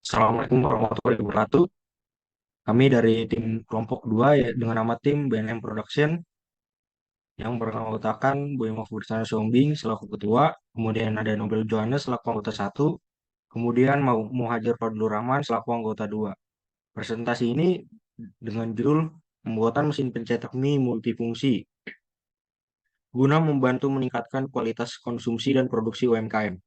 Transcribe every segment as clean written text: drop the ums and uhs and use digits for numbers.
Assalamualaikum warahmatullahi wabarakatuh. Kami dari tim kelompok 2 ya, dengan nama tim BNM Production yang beranggotakan Boy Mahfudz Sombing selaku ketua, kemudian ada Nobel Johannes selaku anggota 1, kemudian Muhajir Fadlur Rahman selaku anggota 2. Presentasi ini dengan judul pembuatan mesin pencetak mie multifungsi guna membantu meningkatkan kualitas konsumsi dan produksi UMKM.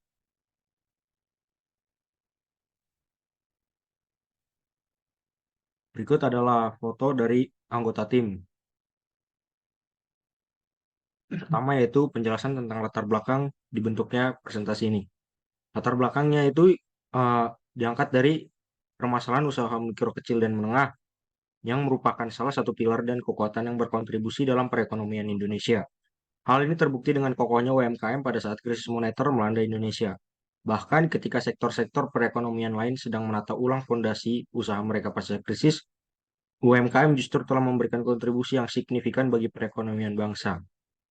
Berikut adalah foto dari anggota tim. Pertama yaitu penjelasan tentang latar belakang dibentuknya presentasi ini. Latar belakangnya itu eh, diangkat dari permasalahan usaha mikro kecil dan menengah yang merupakan salah satu pilar dan kekuatan yang berkontribusi dalam perekonomian Indonesia. Hal ini terbukti dengan kokohnya UMKM pada saat krisis moneter melanda Indonesia. Bahkan ketika sektor-sektor perekonomian lain sedang menata ulang fondasi usaha mereka pasca krisis, UMKM justru telah memberikan kontribusi yang signifikan bagi perekonomian bangsa.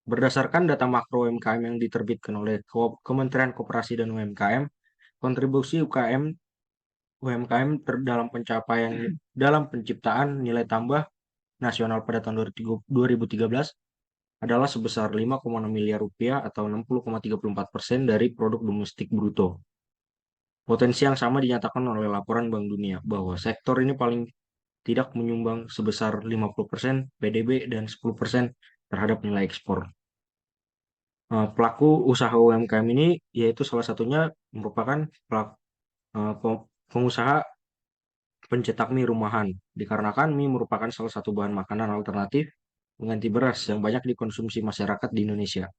Berdasarkan data makro UMKM yang diterbitkan oleh Kementerian Koperasi dan UMKM, kontribusi UMKM dalam pencapaian dalam penciptaan nilai tambah nasional pada tahun 2013 adalah sebesar 5,6 miliar rupiah atau 60,34% dari produk domestik bruto. Potensi yang sama dinyatakan oleh laporan Bank Dunia bahwa sektor ini paling tidak menyumbang sebesar 50% PDB dan 10% terhadap nilai ekspor. Pelaku usaha UMKM ini yaitu salah satunya merupakan pengusaha pencetak mie rumahan, dikarenakan mie merupakan salah satu bahan makanan alternatif pengganti beras yang banyak dikonsumsi masyarakat di Indonesia.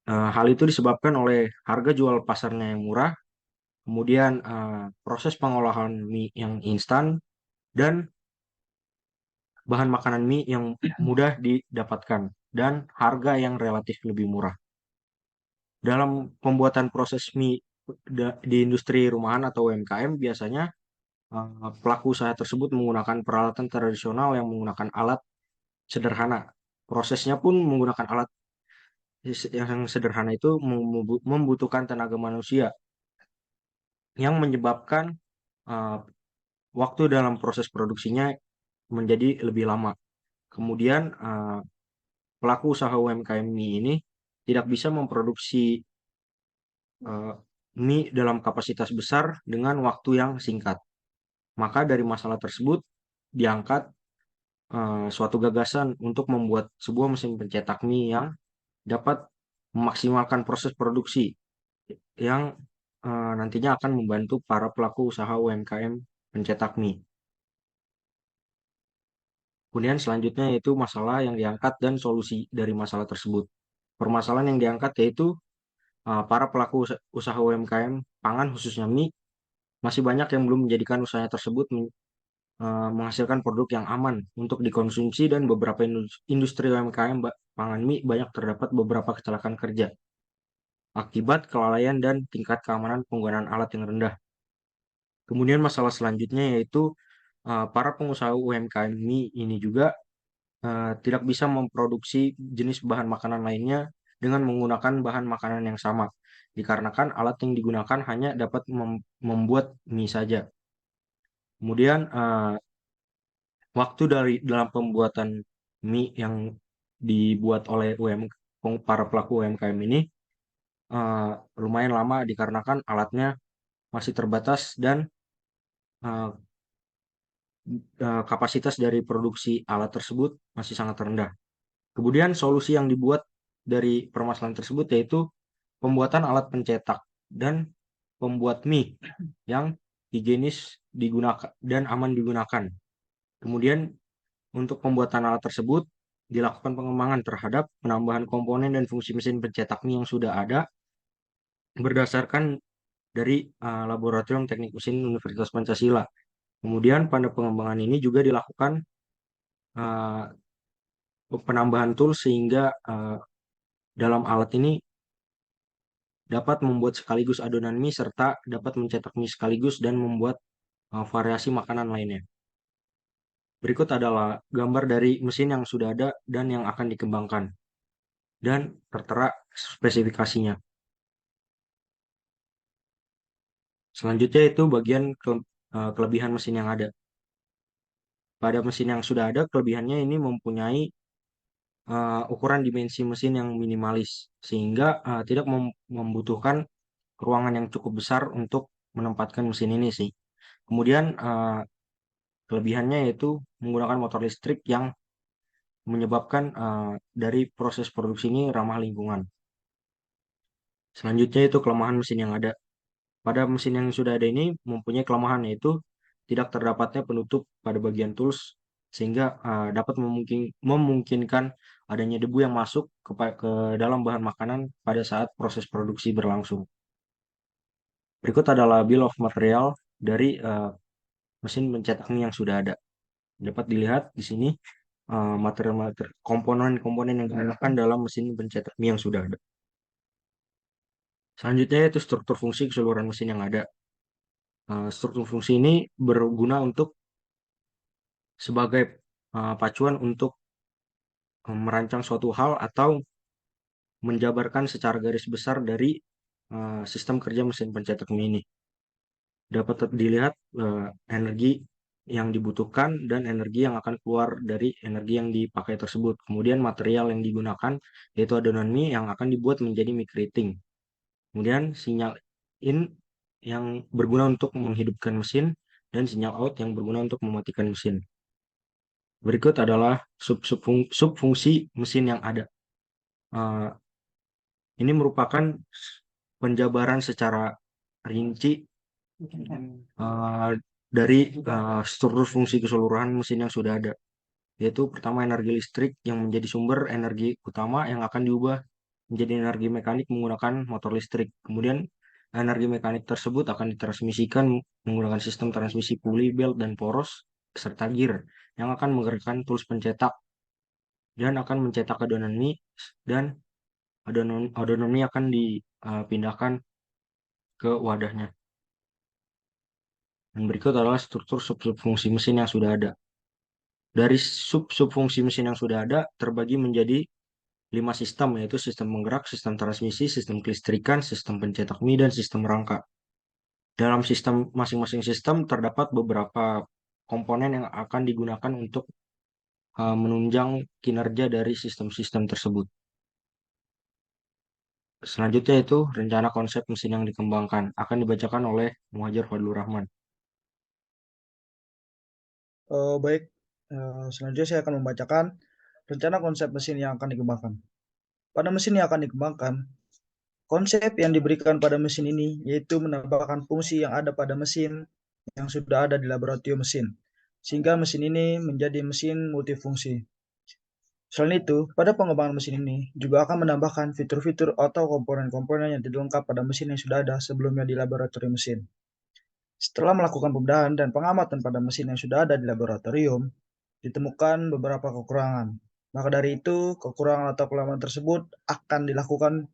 Hal itu disebabkan oleh harga jual pasarnya yang murah, kemudian proses pengolahan mie yang instan, dan bahan makanan mie yang mudah didapatkan, dan harga yang relatif lebih murah. Dalam pembuatan proses mie di industri rumahan atau UMKM, biasanya pelaku usaha tersebut menggunakan peralatan tradisional yang menggunakan alat sederhana. Prosesnya pun menggunakan alat yang sederhana itu membutuhkan tenaga manusia yang menyebabkan uh, waktu dalam proses produksinya menjadi lebih lama. Kemudian pelaku usaha UMKM mie ini tidak bisa memproduksi uh, mie dalam kapasitas besar dengan waktu yang singkat. Maka dari masalah tersebut diangkat suatu gagasan untuk membuat sebuah mesin pencetak mie yang dapat memaksimalkan proses produksi yang nantinya akan membantu para pelaku usaha UMKM pencetak mie. Kemudian selanjutnya yaitu masalah yang diangkat dan solusi dari masalah tersebut. Permasalahan yang diangkat yaitu para pelaku usaha UMKM pangan khususnya mie masih banyak yang belum menjadikan usahanya tersebut menghasilkan produk yang aman untuk dikonsumsi dan beberapa industri UMKM pangan mie banyak terdapat beberapa kecelakaan kerja akibat kelalaian dan tingkat keamanan penggunaan alat yang rendah. Kemudian masalah selanjutnya yaitu para pengusaha UMKM ini juga tidak bisa memproduksi jenis bahan makanan lainnya dengan menggunakan bahan makanan yang sama, dikarenakan alat yang digunakan hanya dapat membuat mie saja. Kemudian waktu dalam pembuatan mie yang dibuat oleh para pelaku UMKM ini eh, lumayan lama dikarenakan alatnya masih terbatas dan eh, kapasitas dari produksi alat tersebut masih sangat rendah. Kemudian solusi yang dibuat dari permasalahan tersebut yaitu pembuatan alat pencetak dan pembuat mie yang higienis digunakan dan aman digunakan. Kemudian untuk pembuatan alat tersebut dilakukan pengembangan terhadap penambahan komponen dan fungsi mesin pencetak mie yang sudah ada berdasarkan dari Laboratorium Teknik Mesin Universitas Pancasila. Kemudian pada pengembangan ini juga dilakukan uh, penambahan tool sehingga dalam alat ini dapat membuat sekaligus adonan mie serta dapat mencetak mie sekaligus dan membuat variasi makanan lainnya. Berikut adalah gambar dari mesin yang sudah ada dan yang akan dikembangkan dan tertera spesifikasinya. Selanjutnya itu bagian kelebihan mesin yang ada. Pada mesin yang sudah ada, kelebihannya ini mempunyai ukuran dimensi mesin yang minimalis, sehingga tidak membutuhkan ruangan yang cukup besar untuk menempatkan mesin ini sih. Kemudian kelebihannya yaitu menggunakan motor listrik yang menyebabkan dari proses produksi ini ramah lingkungan. Selanjutnya itu kelemahan mesin yang ada. Pada mesin yang sudah ada ini mempunyai kelemahan yaitu tidak terdapatnya penutup pada bagian tools sehingga dapat memungkinkan adanya debu yang masuk ke dalam bahan makanan pada saat proses produksi berlangsung. Berikut adalah bill of material dari mesin pencetak mie yang sudah ada. Dapat dilihat di sini material-material komponen-komponen yang digunakan dalam mesin pencetak mie yang sudah ada. Selanjutnya itu struktur fungsi keseluruhan mesin yang ada. Struktur fungsi ini berguna untuk sebagai pacuan untuk merancang suatu hal atau menjabarkan secara garis besar dari sistem kerja mesin pencetak mie ini. Dapat dilihat energi yang dibutuhkan dan energi yang akan keluar dari energi yang dipakai tersebut. Kemudian material yang digunakan yaitu adonan mie yang akan dibuat menjadi mie keriting. Kemudian sinyal in yang berguna untuk menghidupkan mesin dan sinyal out yang berguna untuk mematikan mesin. Berikut adalah subfungsi mesin yang ada. Uh, ini merupakan penjabaran secara rinci uh, dari struktur fungsi keseluruhan mesin yang sudah ada. Yaitu pertama energi listrik yang menjadi sumber energi utama yang akan diubah menjadi energi mekanik menggunakan motor listrik. Kemudian energi mekanik tersebut akan ditransmisikan menggunakan sistem transmisi puli, belt, dan poros serta gear yang akan menggerakkan tools pencetak dan akan mencetak adonan mie dan adonan mie akan dipindahkan ke wadahnya. Dan berikut adalah struktur sub-subfungsi mesin yang sudah ada. Dari sub-subfungsi mesin yang sudah ada terbagi menjadi 5 sistem, yaitu sistem penggerak, sistem transmisi, sistem kelistrikan, sistem pencetak mie, dan sistem rangka. Dalam sistem masing-masing sistem terdapat beberapa komponen yang akan digunakan untuk menunjang kinerja dari sistem-sistem tersebut. Selanjutnya itu rencana konsep mesin yang dikembangkan akan dibacakan oleh Muhajir Fadlur Rahman. Baik, selanjutnya saya akan membacakan rencana konsep mesin yang akan dikembangkan. Pada mesin yang akan dikembangkan, konsep yang diberikan pada mesin ini yaitu menambahkan fungsi yang ada pada mesin yang sudah ada di laboratorium mesin, sehingga mesin ini menjadi mesin multifungsi. Selain itu, pada pengembangan mesin ini juga akan menambahkan fitur-fitur atau komponen-komponen yang tidak lengkap pada mesin yang sudah ada sebelumnya di laboratorium mesin. Setelah melakukan pembedahan dan pengamatan pada mesin yang sudah ada di laboratorium, ditemukan beberapa kekurangan. Maka dari itu, kekurangan atau kelemahan tersebut akan dilakukan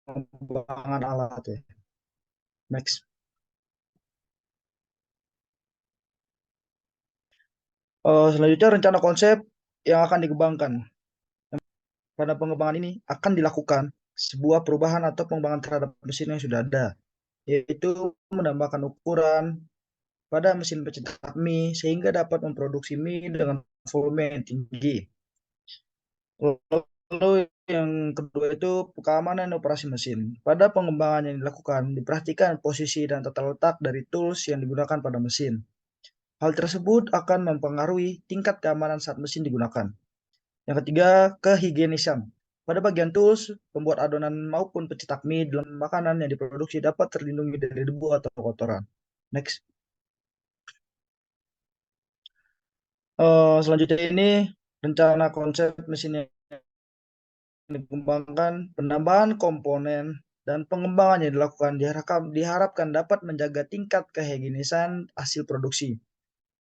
pengembangan alat ya. Next. Selanjutnya rencana konsep yang akan dikembangkan. Pada pengembangan ini akan dilakukan sebuah perubahan atau pengembangan terhadap mesin yang sudah ada, yaitu menambahkan ukuran pada mesin pencetak mie sehingga dapat memproduksi mie dengan volume yang tinggi. Lalu yang kedua itu keamanan operasi mesin. Pada pengembangan yang dilakukan, diperhatikan posisi dan tata letak dari tools yang digunakan pada mesin. Hal tersebut akan mempengaruhi tingkat keamanan saat mesin digunakan. Yang ketiga, kehigienisan. Pada bagian tools, pembuat adonan maupun pencetak mie dalam makanan yang diproduksi dapat terlindungi dari debu atau kotoran. Next. Selanjutnya ini rencana konsep mesin yang dikembangkan, penambahan komponen dan pengembangan yang dilakukan diharapkan dapat menjaga tingkat kehigienisan hasil produksi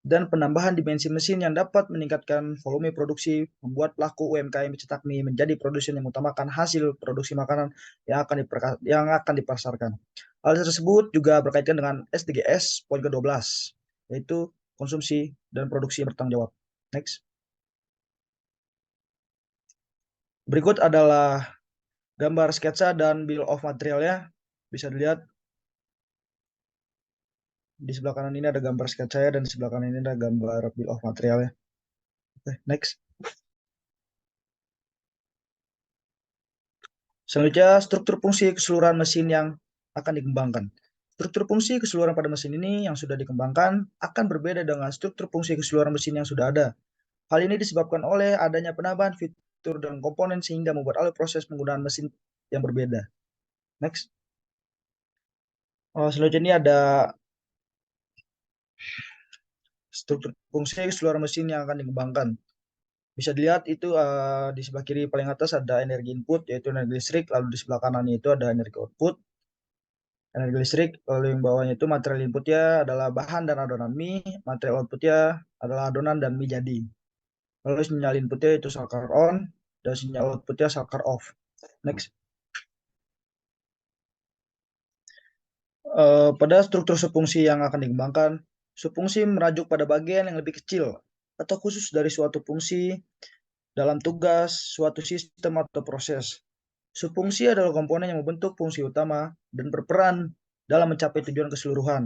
dan penambahan dimensi mesin yang dapat meningkatkan volume produksi, membuat pelaku UMKM pencetak mie menjadi produsen yang mengutamakan hasil produksi makanan yang akan dipasarkan. Hal tersebut juga berkaitan dengan SDGs poin ke-12, yaitu konsumsi dan produksi yang bertanggung jawab. Next. Berikut adalah gambar sketsa dan bill of materialnya. bisa dilihat di sebelah kanan ini ada gambar sketsanya dan di sebelah kanan ini ada gambar bill of materialnya. Oke, next. Selanjutnya, struktur fungsi keseluruhan mesin yang akan dikembangkan. Struktur fungsi keseluruhan pada mesin ini yang sudah dikembangkan akan berbeda dengan struktur fungsi keseluruhan mesin yang sudah ada. Hal ini disebabkan oleh adanya penambahan fitur dan komponen sehingga membuat alur proses penggunaan mesin yang berbeda. Next. Selanjutnya ini ada struktur fungsi keseluruhan mesin yang akan dikembangkan. Bisa dilihat itu di sebelah kiri paling atas ada energi input yaitu energi listrik, lalu di sebelah kanannya itu ada energi output energi listrik, lalu yang bawahnya itu material inputnya adalah bahan dan adonan mie, material outputnya adalah adonan dan mie jadi. Lalu sinyal inputnya itu sakar on dan sinyal outputnya sakar off. Next. Pada struktur subfungsi yang akan dikembangkan, subfungsi merajuk pada bagian yang lebih kecil atau khusus dari suatu fungsi dalam tugas suatu sistem atau proses. Subfungsi adalah komponen yang membentuk fungsi utama dan berperan dalam mencapai tujuan keseluruhan.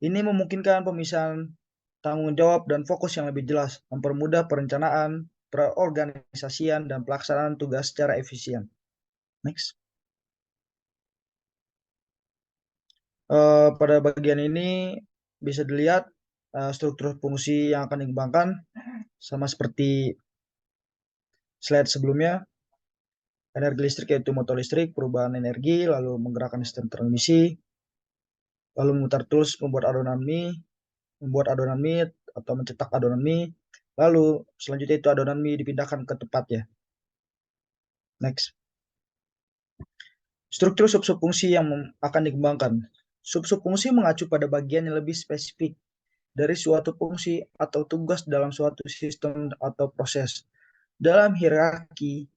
Ini memungkinkan pemisahan tanggung jawab dan fokus yang lebih jelas, mempermudah perencanaan, perorganisasian, dan pelaksanaan tugas secara efisien. Next. Pada bagian ini bisa dilihat struktur fungsi yang akan dikembangkan sama seperti slide sebelumnya. Energi listrik yaitu motor listrik, perubahan energi, lalu menggerakkan sistem transmisi, lalu memutar tools, membuat adonan mie atau mencetak adonan mie, lalu selanjutnya itu adonan mie dipindahkan ke tempatnya. Next. Struktur subfungsi yang akan dikembangkan. Subfungsi mengacu pada bagian yang lebih spesifik dari suatu fungsi atau tugas dalam suatu sistem atau proses. Dalam hierarki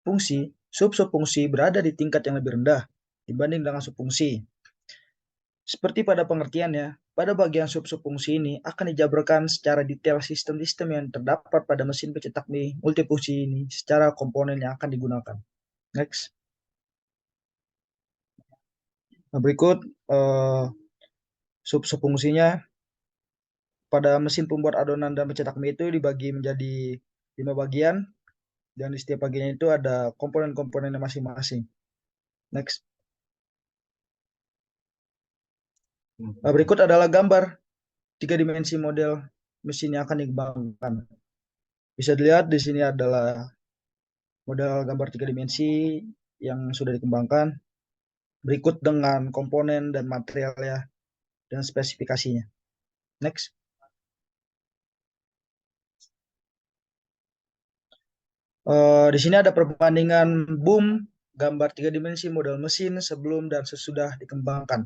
fungsi, subfungsi berada di tingkat yang lebih rendah dibanding dengan subfungsi. Seperti pada pengertiannya, pada bagian subfungsi ini akan dijabarkan secara detail sistem-sistem yang terdapat pada mesin pencetak mie multifungsi ini secara komponen yang akan digunakan. Next. Nah, berikut subfungsinya pada mesin pembuat adonan dan pencetak mie itu dibagi menjadi 5 bagian dan di setiap bagian itu ada komponen-komponennya masing-masing. Next. Berikut adalah gambar 3 dimensi model mesin yang akan dikembangkan. Bisa dilihat di sini adalah model gambar 3 dimensi yang sudah dikembangkan berikut dengan komponen dan materialnya dan spesifikasinya. Next. Di sini ada perbandingan boom gambar 3 dimensi model mesin sebelum dan sesudah dikembangkan.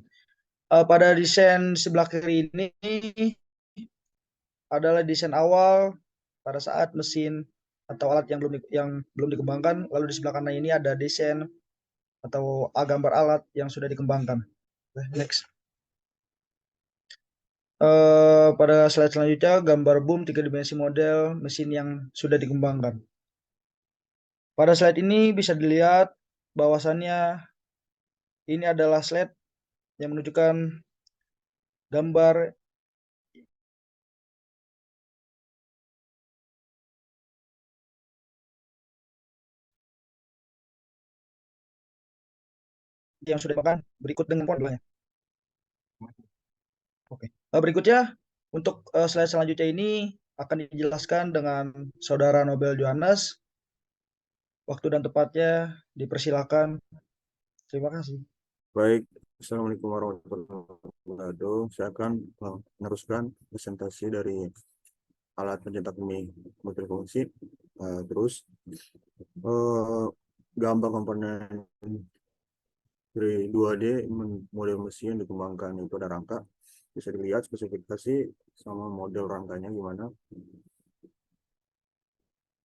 Pada desain sebelah kiri ini adalah desain awal pada saat mesin atau alat yang belum dikembangkan. Lalu di sebelah kanan ini ada desain atau gambar alat yang sudah dikembangkan. Next. Pada slide selanjutnya gambar boom 3 dimensi model mesin yang sudah dikembangkan. Pada slide ini bisa dilihat bahwasannya ini adalah slide yang menunjukkan gambar yang sudah dikembangkan berikut dengan poinnya. Oke. Berikutnya untuk slide selanjutnya ini akan dijelaskan dengan Saudara Nobel Johannes. Waktu dan tempatnya dipersilakan. Terima kasih. Baik, Assalamualaikum warahmatullahi wabarakatuh. Saya akan meneruskan presentasi dari alat pencetak mie multifungsi. Terus gambar komponen dari 2D model mesin dikembangkan itu ada rangka. Bisa dilihat spesifikasi sama model rangkanya gimana.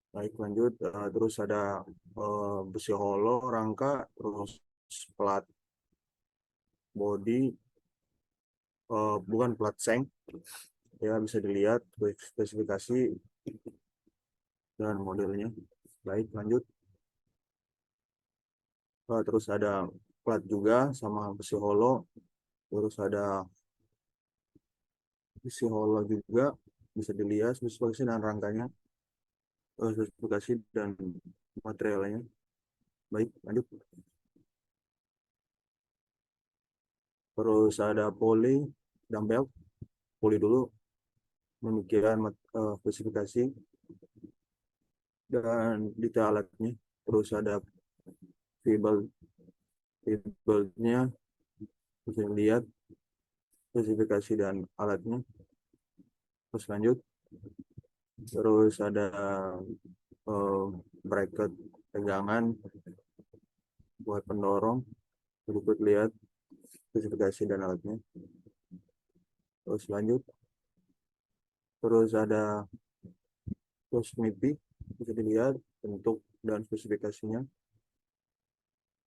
Baik, lanjut. Terus ada besi holo, rangka, terus plat body, bukan plat seng. Ya, bisa dilihat spesifikasi dan modelnya. Baik, lanjut. Terus ada plat juga sama besi holo, terus ada besi holo juga, bisa dilihat spesifikasi dan rangkanya, spesifikasi dan materialnya. Baik, lanjut. Terus ada poli dumbbell, poli dulu, demikian spesifikasi dan detail alatnya. Terus ada V-belt-nya, bisa lihat spesifikasi dan alatnya. Terus lanjut. Terus ada bracket pegangan buat pendorong, berikut lihat spesifikasi dan alatnya. Terus lanjut. Terus ada terus MIPI, bisa dilihat bentuk dan spesifikasinya.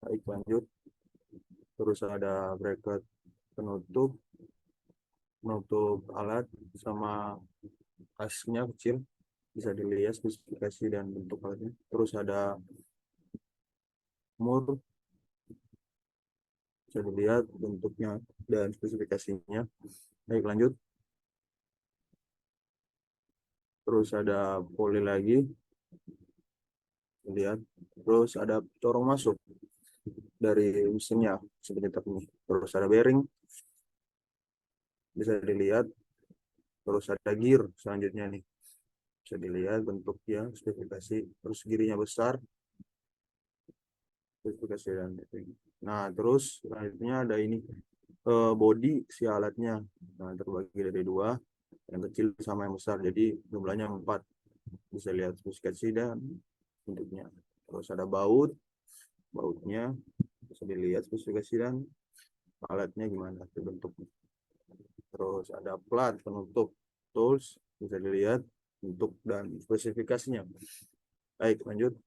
Baik, lanjut. Terus ada bracket penutup alat sama asnya kecil, bisa dilihat spesifikasi dan bentuk alatnya. Terus ada mur, bisa dilihat bentuknya dan spesifikasinya. Baik, lanjut. Terus ada poli lagi, lihat. Terus ada corong masuk dari mesinnya seperti ini. Terus ada bearing, bisa dilihat. Terus ada gear selanjutnya nih, bisa dilihat bentuknya, spesifikasi. Terus girinya besar, spesifikasi dan nah terus selanjutnya ada ini body si alatnya. Nah, terbagi dari dua, yang kecil sama yang besar, jadi jumlahnya 4. Bisa lihat spesifikasi dan bentuknya. Terus ada bautnya, bisa dilihat spesifikasi dan alatnya gimana bentuknya. Terus ada plat penutup tools, bisa dilihat bentuk dan spesifikasinya. Baik, lanjut.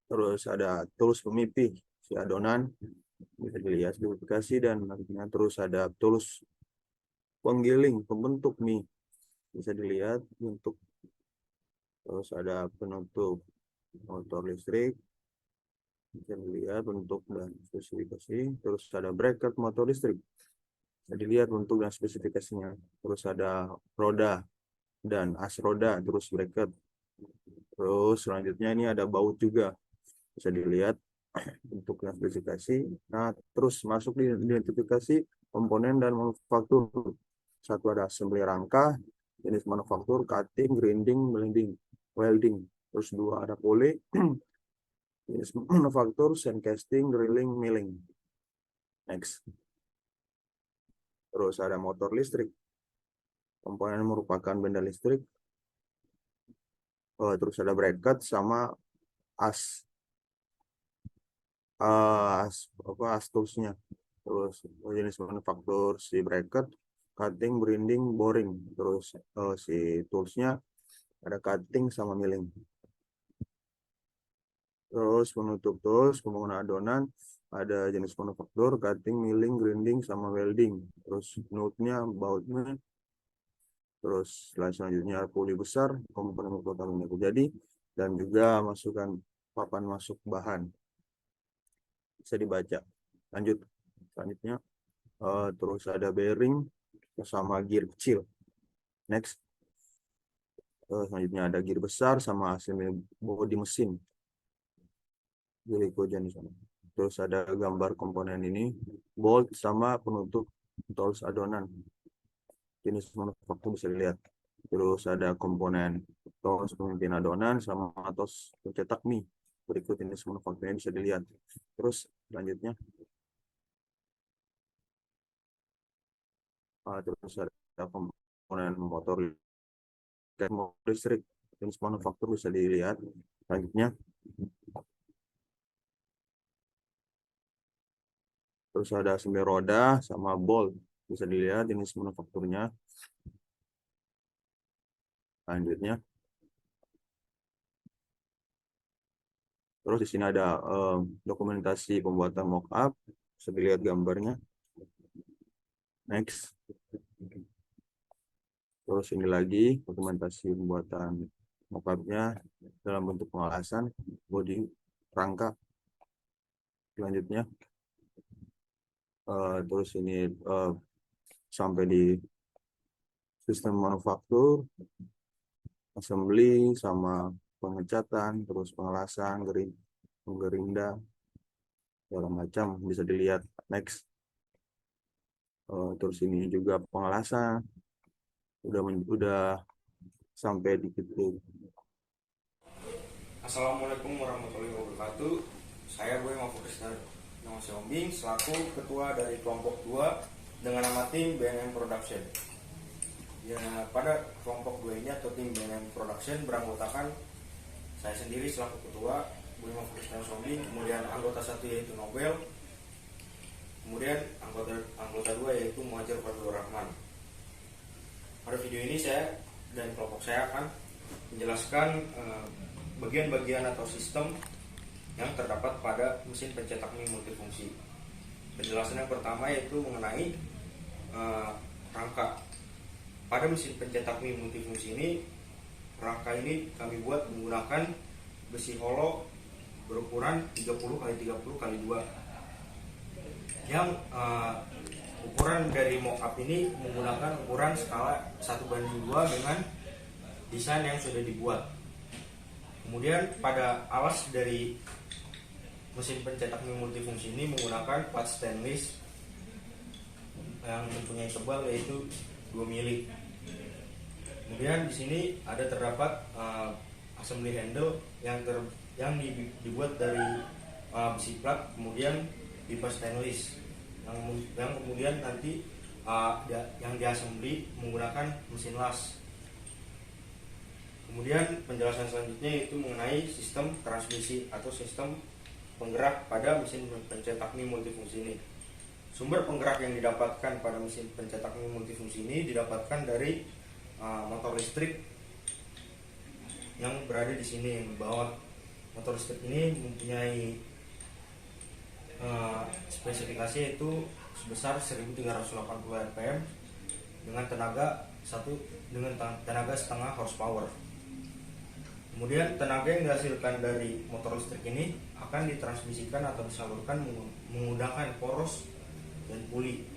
Terus ada tools pemipih si adonan, bisa dilihat spesifikasi dan alatnya. Terus ada tools penggiling pembentuk mie, bisa dilihat bentuk. Terus ada penutup motor listrik, bisa dilihat bentuk dan spesifikasi. Terus ada bracket motor listrik, bisa dilihat bentuk dan spesifikasinya. Terus ada roda dan as roda, terus bracket. Terus selanjutnya ini ada baut juga, bisa dilihat bentuk dan spesifikasi. Nah, terus masuk di identifikasi komponen dan manufaktur. Satu ada assembly rangka, jenis manufaktur, cutting, grinding, welding. Terus dua ada poli, jenis manufaktur, sand casting, drilling, milling. Next. Terus ada motor listrik, komponen merupakan benda listrik. Terus ada bracket sama as toolsnya. Terus jenis manufaktur si bracket, cutting, grinding, boring. Terus si toolsnya ada cutting sama milling. Terus penutup tools, pembangunan adonan, ada jenis manufaktur, cutting, milling, grinding, sama welding. Terus nut-nya, bautnya. Terus selanjutnya puli besar, komponen utama jadi, dan juga masukkan papan masuk bahan. Bisa dibaca. Lanjut. Selanjutnya, terus ada bearing sama gear kecil. Next. Selanjutnya ada gear besar sama assembly bodi mesin. Jadi di sana. Terus ada gambar komponen ini, bolt sama penutup tools adonan. Jenis manufaktur bisa dilihat. Terus ada komponen tools pemimpin adonan sama tos pencetak mie. Berikut jenis manufakturnya bisa dilihat. Terus selanjutnya, terus ada komponen motor listrik, jenis manufaktur bisa dilihat. Selanjutnya, terus ada assembly roda sama bolt, bisa dilihat jenis manufakturnya. Selanjutnya, terus di sini ada dokumentasi pembuatan mockup, bisa dilihat gambarnya. Next. Terus ini lagi dokumentasi pembuatan mockupnya dalam bentuk pengelasan bodi rangka. Selanjutnya, Terus ini sampai di sistem manufaktur, assembly, sama pengecatan, terus pengelasan, gerinda, segala macam bisa dilihat next. Terus ini juga pengelasan udah sampai di situ. Assalamualaikum warahmatullahi wabarakatuh. Saya Boy Mafukrisnar Siombing selaku ketua dari kelompok 2 dengan nama tim BNM Production. Ya, pada kelompok 2 ini atau tim BNM Production beranggotakan saya sendiri selaku ketua Boy Mafukrisnar Siombing, kemudian anggota 1 yaitu Nobel, kemudian anggota 2 yaitu Muhajir Fadlur Rahman. Pada video ini saya dan kelompok saya akan menjelaskan bagian-bagian atau sistem yang terdapat pada mesin pencetak mie multifungsi. Penjelasan yang pertama yaitu mengenai rangka. Pada mesin pencetak mie multifungsi ini, rangka ini kami buat menggunakan besi holo berukuran 30x30x2 yang ukuran dari mockup ini menggunakan ukuran skala 1:2 dengan desain yang sudah dibuat. Kemudian pada alas dari mesin pencetak mie multifungsi ini menggunakan plat stainless yang mempunyai tebal yaitu 2 mili. Kemudian di sini terdapat assembly handle yang dibuat dari besi plat, kemudian pipa stainless yang kemudian nanti yang diassembly menggunakan mesin las. Kemudian penjelasan selanjutnya yaitu mengenai sistem transmisi atau sistem penggerak pada mesin pencetak mie multifungsi ini. Sumber penggerak yang didapatkan pada mesin pencetak mie multifungsi ini didapatkan dari motor listrik yang berada di sini. Bahwa motor listrik ini mempunyai spesifikasi yaitu sebesar 1380 rpm dengan tenaga setengah horsepower. Kemudian tenaga yang dihasilkan dari motor listrik ini akan ditransmisikan atau disalurkan menggunakan poros dan puli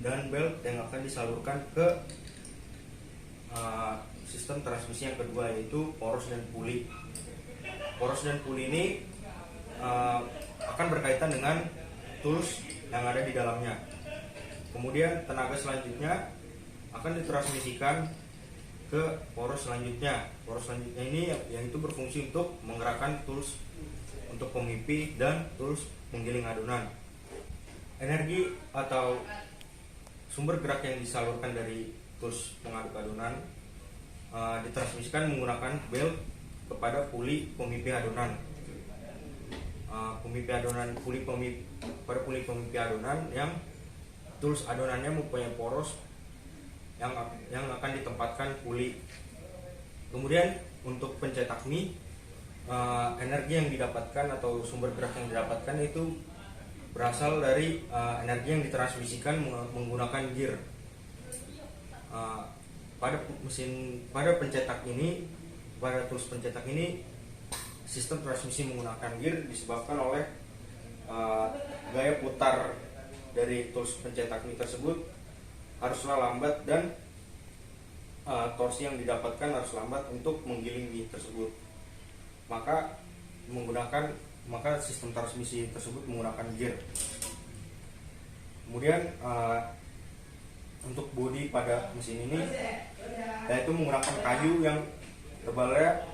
dan belt yang akan disalurkan ke sistem transmisi yang kedua yaitu poros dan puli. Poros dan puli ini akan berkaitan dengan tools yang ada di dalamnya. Kemudian tenaga selanjutnya akan ditransmisikan ke poros selanjutnya. Poros selanjutnya ini yang itu berfungsi untuk menggerakkan tools untuk pemipi dan tools penggiling adonan. Energi atau sumber gerak yang disalurkan dari tools pengaduk adonan ditransmisikan menggunakan belt kepada puli pemipi adonan. Pada puli pemipi adonan yang tools adonannya mempunyai poros yang akan ditempatkan puli. Kemudian untuk pencetak mie, energi yang didapatkan atau sumber gerak yang didapatkan itu berasal dari energi yang ditransmisikan menggunakan gear. Pada tools pencetak ini sistem transmisi menggunakan gear disebabkan oleh gaya putar dari tools pencetak mie tersebut haruslah lambat dan torsi yang didapatkan harus lambat untuk menggiling mie tersebut. Maka sistem transmisi tersebut menggunakan gear. Kemudian untuk bodi pada mesin ini yaitu menggunakan kayu yang tebalnya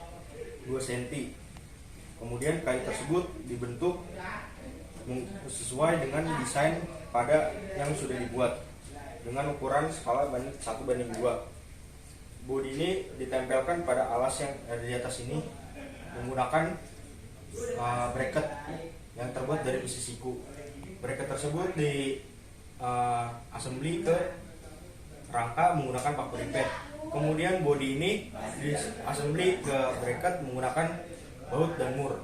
2 cm. Kemudian kayu tersebut dibentuk sesuai dengan desain pada yang sudah dibuat dengan ukuran skala 1:2. Bodi ini ditempelkan pada alas yang ada di atas ini menggunakan bracket yang terbuat dari besi siku. Bracket tersebut di assembly ke rangka menggunakan paku ripet. Kemudian bodi ini di assembly ke bracket menggunakan baut dan mur.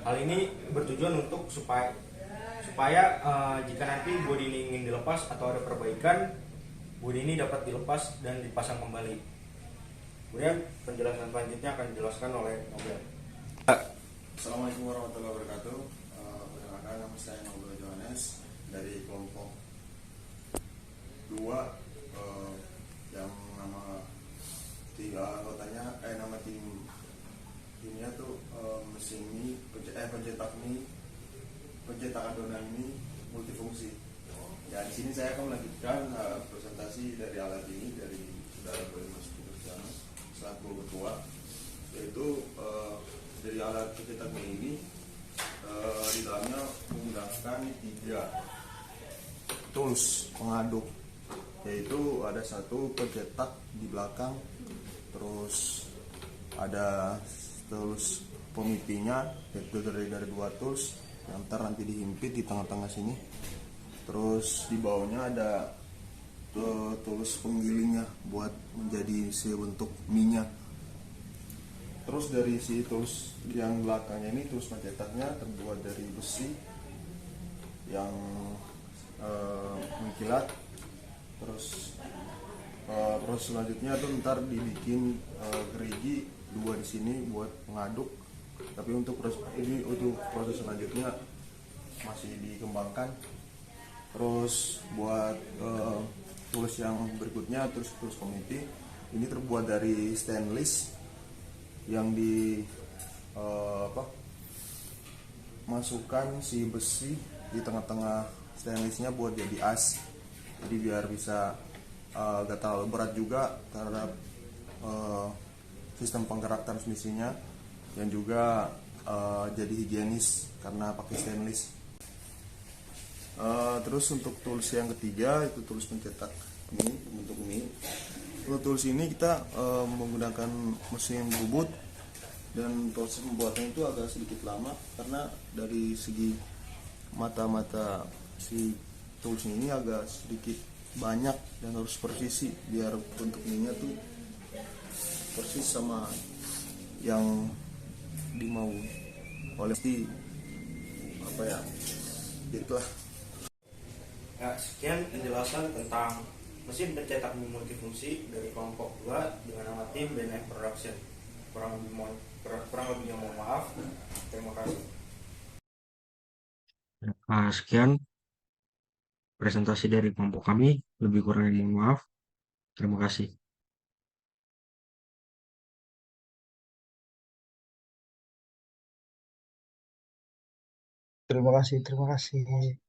Hal ini bertujuan untuk supaya jika nanti bodi ini ingin dilepas atau ada perbaikan, bodi ini dapat dilepas dan dipasang kembali. Kemudian penjelasan selanjutnya akan dijelaskan oleh Nobel. Assalamualaikum warahmatullahi wabarakatuh. Perkenalkan nama saya Nobel Johannes dari mesin mie, pencetak mie, pencetak adonan mie multifungsi. Ya, di sini saya akan melanjutkan presentasi dari alat ini dari saudara Boy Mas Kristiano selaku ketua, yaitu dari alat pencetak mie ini di dalamnya menggunakan 3 tools pengaduk, yaitu ada satu pencetak di belakang, terus ada tools pemipinya yaitu dari 2 tools yang nanti dihimpit di tengah-tengah sini, terus di bawahnya ada tools penggilingnya buat menjadi si bentuk minyak. Terus dari si tools yang belakangnya ini, tools pencetaknya terbuat dari besi yang mengkilat. Terus proses selanjutnya tuh ntar dibikin gerigi 2 di sini buat mengaduk. Tapi untuk proses selanjutnya masih dikembangkan. Terus buat tools yang berikutnya, tools pemiti ini terbuat dari stainless yang masukkan si besi di tengah-tengah stainlessnya buat jadi as. Jadi biar bisa gak terlalu berat juga terhadap sistem penggerak transmisinya, dan juga jadi higienis karena pakai stainless. Terus untuk tools yang ketiga itu tools pencetak mie, bentuk mie. Untuk tools ini kita menggunakan mesin bubut, dan proses pembuatannya itu agak sedikit lama karena dari segi mata-mata si tools ini agak sedikit banyak dan harus presisi biar bentuk mie-nya tuh persis sama yang dimau oleh itulah. Ya, sekian penjelasan tentang mesin pencetak mie multifungsi dari kelompok 2 dengan nama tim BNF Production. Kurang lebihnya mohon maaf. Terima kasih. Sekian presentasi dari kelompok kami. Lebih kurangnya mohon maaf. Terima kasih. Terima kasih, terima kasih.